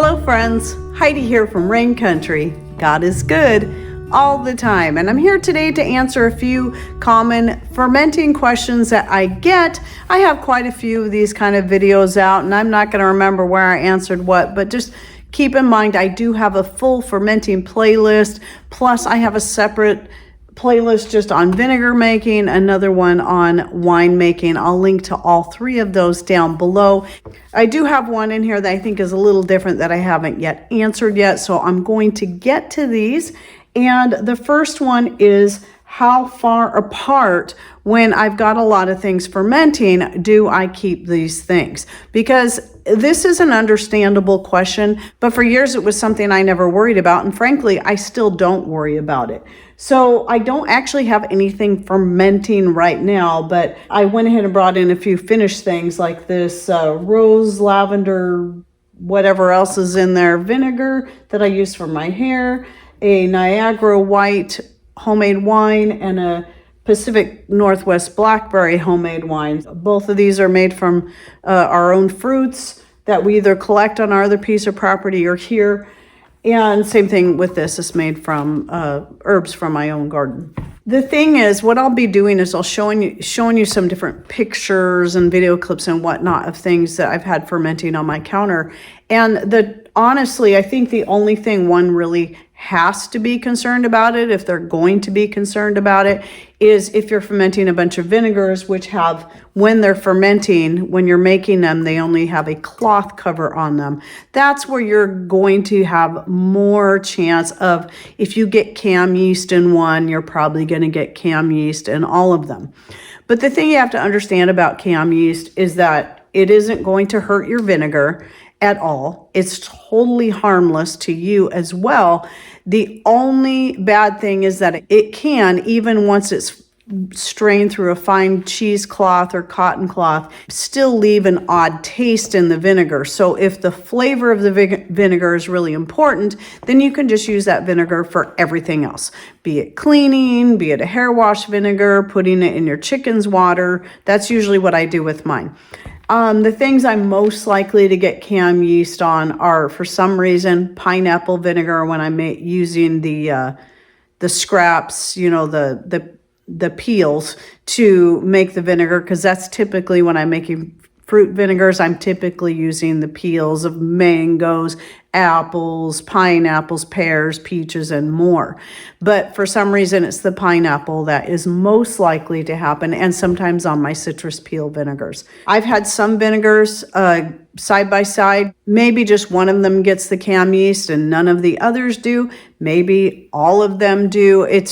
Hello friends, Heidi here from Rain Country. God is good all the time, and I'm here today to answer a few common fermenting questions that I get. I have quite a few of these kind of videos out, and I'm not going to remember where I answered what, but just keep in mind I do have a full fermenting playlist, plus I have a separate playlist just on vinegar making, another one on wine making. I'll link to all three of those down below. I do have one in here that I think is a little different that I haven't yet answered yet, so I'm going to get to these. And the first one is, how far apart, when I've got a lot of things fermenting, do I keep these things? Because this is an understandable question, but for years it was something I never worried about, and frankly, I still don't worry about it. So I don't actually have anything fermenting right now, but I went ahead and brought in a few finished things like this rose, lavender, whatever else is in there, vinegar that I use for my hair, a Niagara white homemade wine, and a Pacific Northwest blackberry homemade wine. Both of these are made from our own fruits that we either collect on our other piece of property or here. And same thing with this, it's made from herbs from my own garden. The thing is, what I'll be doing is I'll showing you some different pictures and video clips and whatnot of things that I've had fermenting on my counter. And honestly, I think the only thing one really has to be concerned about it, if they're going to be concerned about it, is if you're fermenting a bunch of vinegars, which have, when they're fermenting, when you're making them, they only have a cloth cover on them. That's where you're going to have more chance of, if you get kahm yeast in one, you're probably going to get kahm yeast in all of them. But the thing you have to understand about kahm yeast is that it isn't going to hurt your vinegar at all. It's totally harmless to you as well. The only bad thing is that it can, even once it's strained through a fine cheesecloth or cotton cloth, still leave an odd taste in the vinegar. So if the flavor of the vinegar is really important, then you can just use that vinegar for everything else. Be it cleaning, be it a hair wash vinegar, putting it in your chicken's water. That's usually what I do with mine. The things I'm most likely to get kahm yeast on are, for some reason, pineapple vinegar when I'm using the scraps, you know, the peels to make the vinegar, because that's typically when I'm making fruit vinegars, I'm typically using the peels of mangoes, apples, pineapples, pears, peaches, and more. But for some reason, it's the pineapple that is most likely to happen, and sometimes on my citrus peel vinegars. I've had some vinegars side by side. Maybe just one of them gets the kahm yeast and none of the others do. Maybe all of them do. It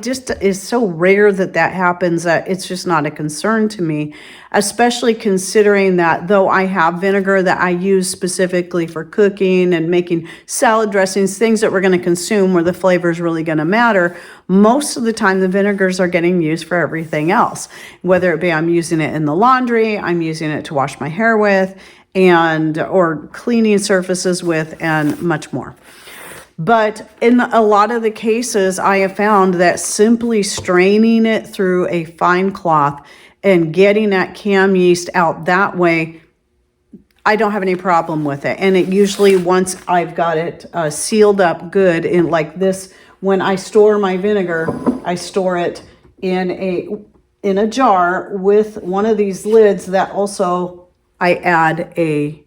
just is so rare that happens that it's just not a concern to me, especially considering that though I have vinegar that I use specifically for cooking and making salad dressings, things that we're going to consume where the flavor is really going to matter, most of the time the vinegars are getting used for everything else. Whether it be I'm using it in the laundry, I'm using it to wash my hair with, or cleaning surfaces with, and much more. But in a lot of the cases, I have found that simply straining it through a fine cloth and getting that kahm yeast out that way, I don't have any problem with it. And it usually, once I've got it sealed up good, in like this, when I store my vinegar, I store it in a jar with one of these lids that also I add a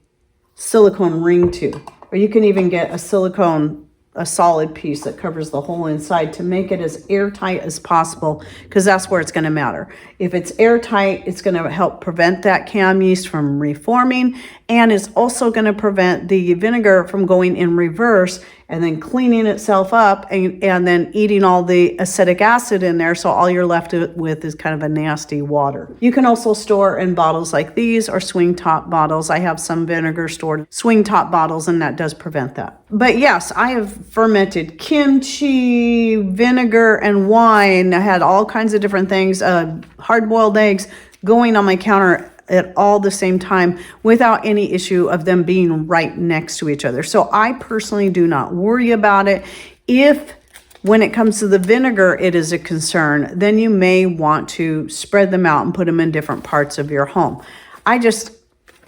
silicone ring to. Or you can even get a solid piece that covers the whole inside to make it as airtight as possible, because that's where it's going to matter. If it's airtight, it's going to help prevent that kahm yeast from reforming, and it's also going to prevent the vinegar from going in reverse and then cleaning itself up and then eating all the acetic acid in there, so all you're left with is kind of a nasty water. You can also store in bottles like these or swing top bottles. I have some vinegar stored swing top bottles, and that does prevent that. But yes, I have fermented kimchi, vinegar, and wine. I had all kinds of different things, hard-boiled eggs going on my counter at all the same time without any issue of them being right next to each other. So I personally do not worry about it. If when it comes to the vinegar it is a concern, then you may want to spread them out and put them in different parts of your home.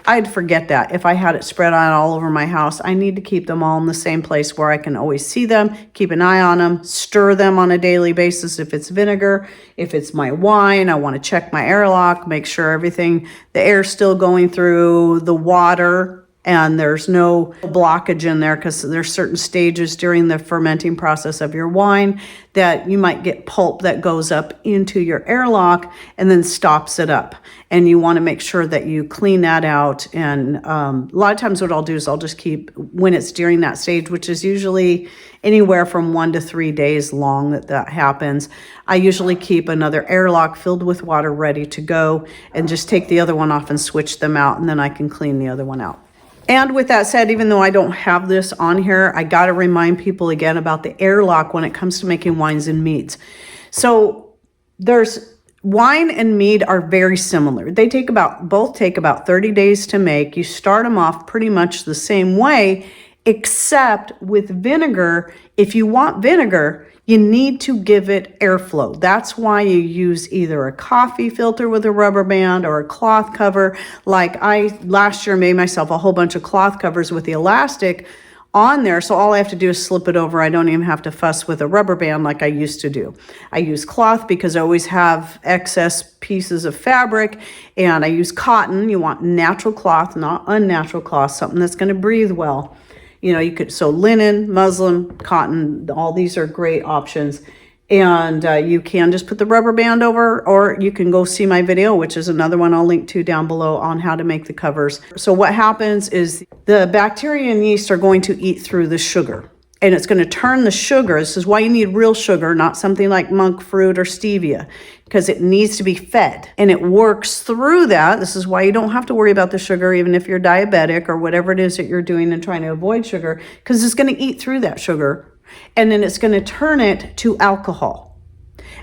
I'd forget that. If I had it spread out all over my house, I need to keep them all in the same place where I can always see them, keep an eye on them, stir them on a daily basis. If it's vinegar, if it's my wine, I want to check my airlock, make sure everything, the air's still going through the water and there's no blockage in there, because there's certain stages during the fermenting process of your wine that you might get pulp that goes up into your airlock and then stops it up. And you want to make sure that you clean that out. And a lot of times what I'll do is I'll just keep, when it's during that stage, which is usually anywhere from 1 to 3 days long that happens, I usually keep another airlock filled with water ready to go and just take the other one off and switch them out, and then I can clean the other one out. And with that said, even though I don't have this on here, I got to remind people again about the airlock when it comes to making wines and meads. So there's wine and mead are very similar. They both take about 30 days to make. You start them off pretty much the same way, except with vinegar. If you want vinegar, you need to give it airflow. That's why you use either a coffee filter with a rubber band or a cloth cover. Like I last year made myself a whole bunch of cloth covers with the elastic on there, so all I have to do is slip it over. I don't even have to fuss with a rubber band like I used to do. I use cloth because I always have excess pieces of fabric, and I use cotton. You want natural cloth, not unnatural cloth, something that's going to breathe well. You know, so linen, muslin, cotton, all these are great options. And you can just put the rubber band over, or you can go see my video, which is another one I'll link to down below, on how to make the covers. So what happens is the bacteria and yeast are going to eat through the sugar, and it's going to turn the sugar. This is why you need real sugar, not something like monk fruit or stevia, because it needs to be fed, and it works through that. This is why you don't have to worry about the sugar, even if you're diabetic or whatever it is that you're doing and trying to avoid sugar, because it's going to eat through that sugar, and then it's going to turn it to alcohol.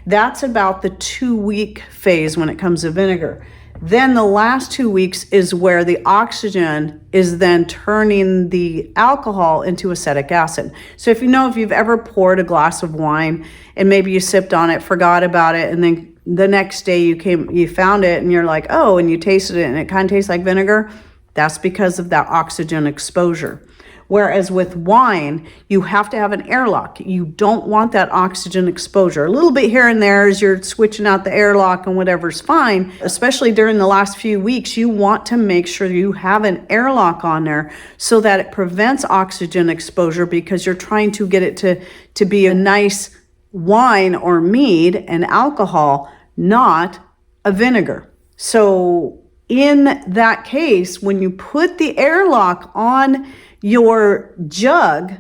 That's about the 2-week phase when it comes to vinegar. Then the last 2 weeks is where the oxygen is then turning the alcohol into acetic acid. So if you've ever poured a glass of wine and maybe you sipped on it, forgot about it, and then the next day you found it and you're like, oh, and you tasted it and it kind of tastes like vinegar, that's because of that oxygen exposure. Whereas with wine, you have to have an airlock. You don't want that oxygen exposure. A little bit here and there as you're switching out the airlock and whatever's fine, especially during the last few weeks, you want to make sure you have an airlock on there so that it prevents oxygen exposure, because you're trying to get it to be a nice wine or mead and alcohol, not a vinegar. So in that case, when you put the airlock on your jug,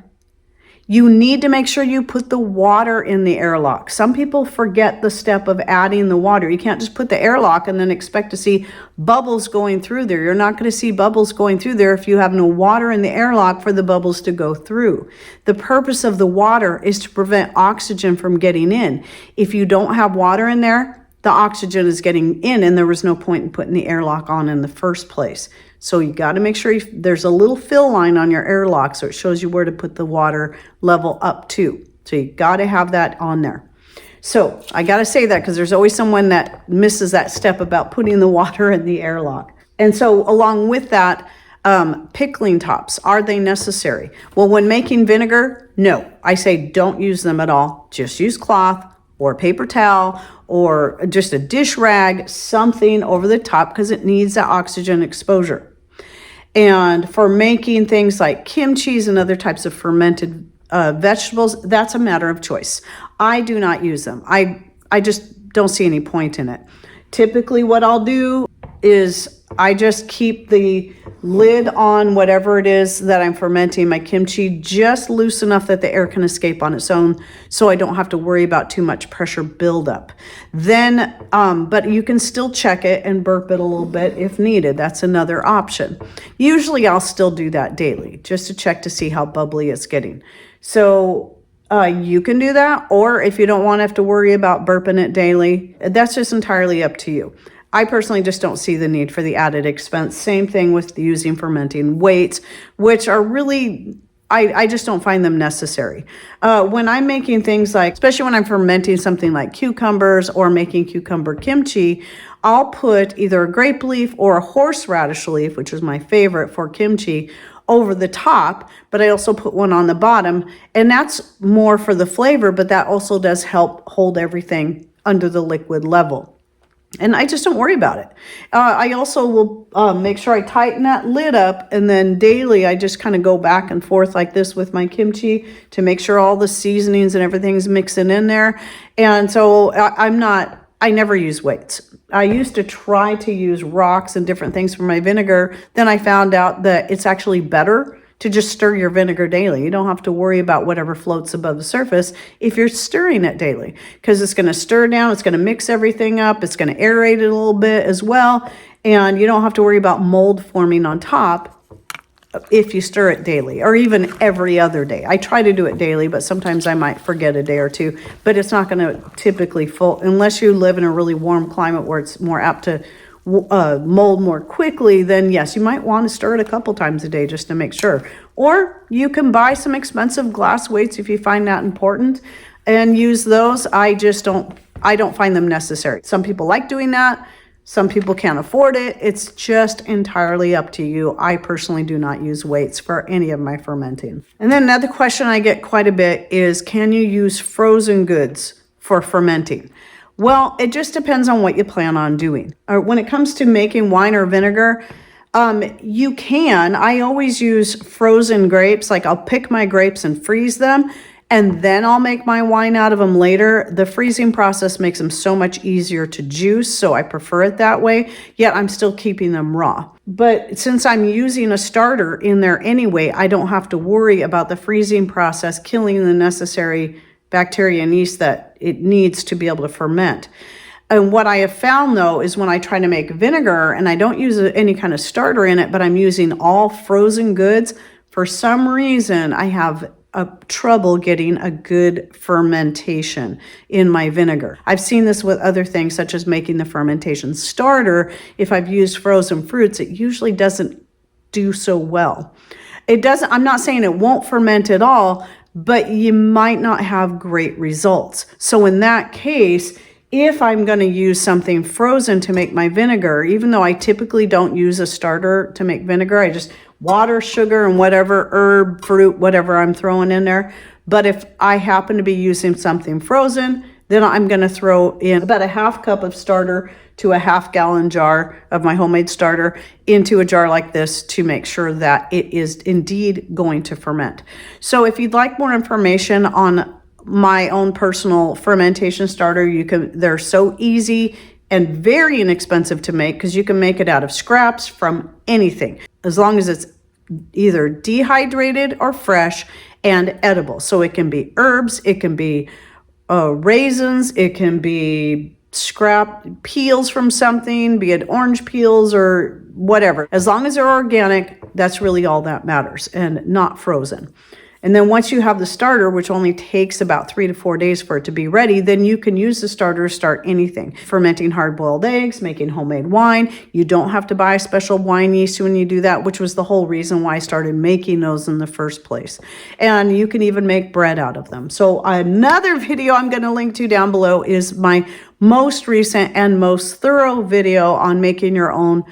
you need to make sure you put the water in the airlock. Some people forget the step of adding the water. You can't just put the airlock and then expect to see bubbles going through there. You're not going to see bubbles going through there if you have no water in the airlock for the bubbles to go through. The purpose of the water is to prevent oxygen from getting in. If you don't have water in there, the oxygen is getting in, and there was no point in putting the airlock on in the first place. So you got to make sure there's a little fill line on your airlock so it shows you where to put the water level up to. So you got to have that on there. So I got to say that because there's always someone that misses that step about putting the water in the airlock. And so along with that, pickling tops, are they necessary? Well, when making vinegar, no. I say don't use them at all. Just use cloth or paper towel or just a dish rag, something over the top, because it needs that oxygen exposure. And for making things like kimchi and other types of fermented vegetables, that's a matter of choice. I do not use them. I just don't see any point in it. Typically what I'll do is I just keep the lid on whatever it is that I'm fermenting, my kimchi, just loose enough that the air can escape on its own, so I don't have to worry about too much pressure buildup. Then, but you can still check it and burp it a little bit if needed. That's another option. Usually I'll still do that daily, just to check to see how bubbly it's getting. So you can do that, or if you don't want to have to worry about burping it daily, that's just entirely up to you. I personally just don't see the need for the added expense. Same thing with using fermenting weights, which are really I just don't find them necessary. When I'm making things like, especially when I'm fermenting something like cucumbers or making cucumber kimchi, I'll put either a grape leaf or a horseradish leaf, which is my favorite for kimchi, over the top, but I also put one on the bottom, and that's more for the flavor, but that also does help hold everything under the liquid level. And I just don't worry about it. I also will make sure I tighten that lid up, and then daily I just kind of go back and forth like this with my kimchi to make sure all the seasonings and everything's mixing in there. And so I never use weights. I used to try to use rocks and different things for my vinegar. Then I found out that it's actually better to just stir your vinegar daily. You don't have to worry about whatever floats above the surface if you're stirring it daily, because it's going to stir down, it's going to mix everything up, it's going to aerate it a little bit as well, and you don't have to worry about mold forming on top if you stir it daily, or even every other day. I try to do it daily, but sometimes I might forget a day or two, but it's not going to typically unless you live in a really warm climate where it's more apt to mold more quickly, then yes, you might want to stir it a couple times a day just to make sure. Or you can buy some expensive glass weights if you find that important and use those. I don't find them necessary. Some people like doing that. Some people can't afford it. It's just entirely up to you. I personally do not use weights for any of my fermenting. And then another question I get quite a bit is, can you use frozen goods for fermenting? Well, it just depends on what you plan on doing. When it comes to making wine or vinegar, you can. I always use frozen grapes. Like I'll pick my grapes and freeze them, and then I'll make my wine out of them later. The freezing process makes them so much easier to juice, so I prefer it that way, yet I'm still keeping them raw. But since I'm using a starter in there anyway, I don't have to worry about the freezing process killing the necessary bacteria and yeast that it needs to be able to ferment. And what I have found though is when I try to make vinegar and I don't use any kind of starter in it, but I'm using all frozen goods, for some reason I have trouble getting a good fermentation in my vinegar. I've seen this with other things such as making the fermentation starter. If I've used frozen fruits, it usually doesn't do so well. I'm not saying it won't ferment at all, but you might not have great results. So in that case, if I'm going to use something frozen to make my vinegar, even though I typically don't use a starter to make vinegar, I just water, sugar, and whatever herb, fruit, whatever I'm throwing in there. But if I happen to be using something frozen, then I'm going to throw in about a half cup of starter to a half-gallon jar of my homemade starter into a jar like this to make sure that it is indeed going to ferment. So if you'd like more information on my own personal fermentation starter, they're so easy and very inexpensive to make because you can make it out of scraps from anything, as long as it's either dehydrated or fresh and edible. So it can be herbs, it can be raisins, it can be scrap peels from something, be it orange peels or whatever. As long as they're organic, that's really all that matters, and not frozen. And then once you have the starter, which only takes about 3 to 4 days for it to be ready, then you can use the starter to start anything. Fermenting hard-boiled eggs, making homemade wine. You don't have to buy a special wine yeast when you do that, which was the whole reason why I started making those in the first place. And you can even make bread out of them. So another video I'm going to link to down below is my most recent and most thorough video on making your own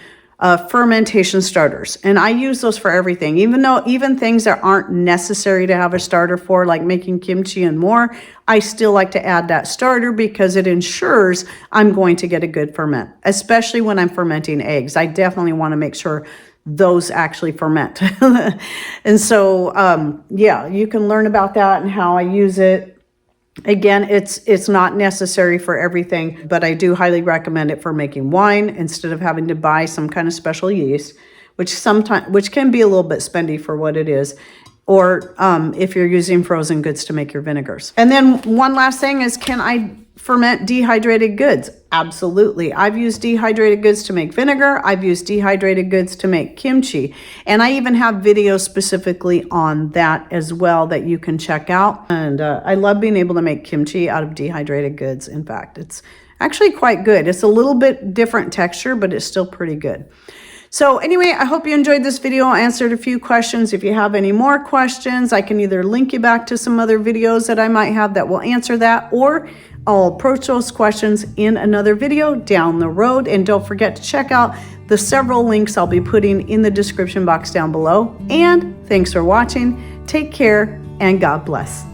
fermentation starters. And I use those for everything, even things that aren't necessary to have a starter for, like making kimchi and more. I still like to add that starter because it ensures I'm going to get a good ferment, especially when I'm fermenting eggs. I definitely want to make sure those actually ferment. And so, yeah, you can learn about that and how I use it. Again, it's not necessary for everything, but I do highly recommend it for making wine instead of having to buy some kind of special yeast, which can be a little bit spendy for what it is, or if you're using frozen goods to make your vinegars. And then one last thing is, can I ferment dehydrated goods? Absolutely. I've used dehydrated goods to make vinegar. I've used dehydrated goods to make kimchi. And I even have videos specifically on that as well that you can check out. And I love being able to make kimchi out of dehydrated goods. In fact, it's actually quite good. It's a little bit different texture, but it's still pretty good. So anyway, I hope you enjoyed this video. I answered a few questions. If you have any more questions, I can either link you back to some other videos that I might have that will answer that, or I'll approach those questions in another video down the road. And don't forget to check out the several links I'll be putting in the description box down below. And thanks for watching. Take care and God bless.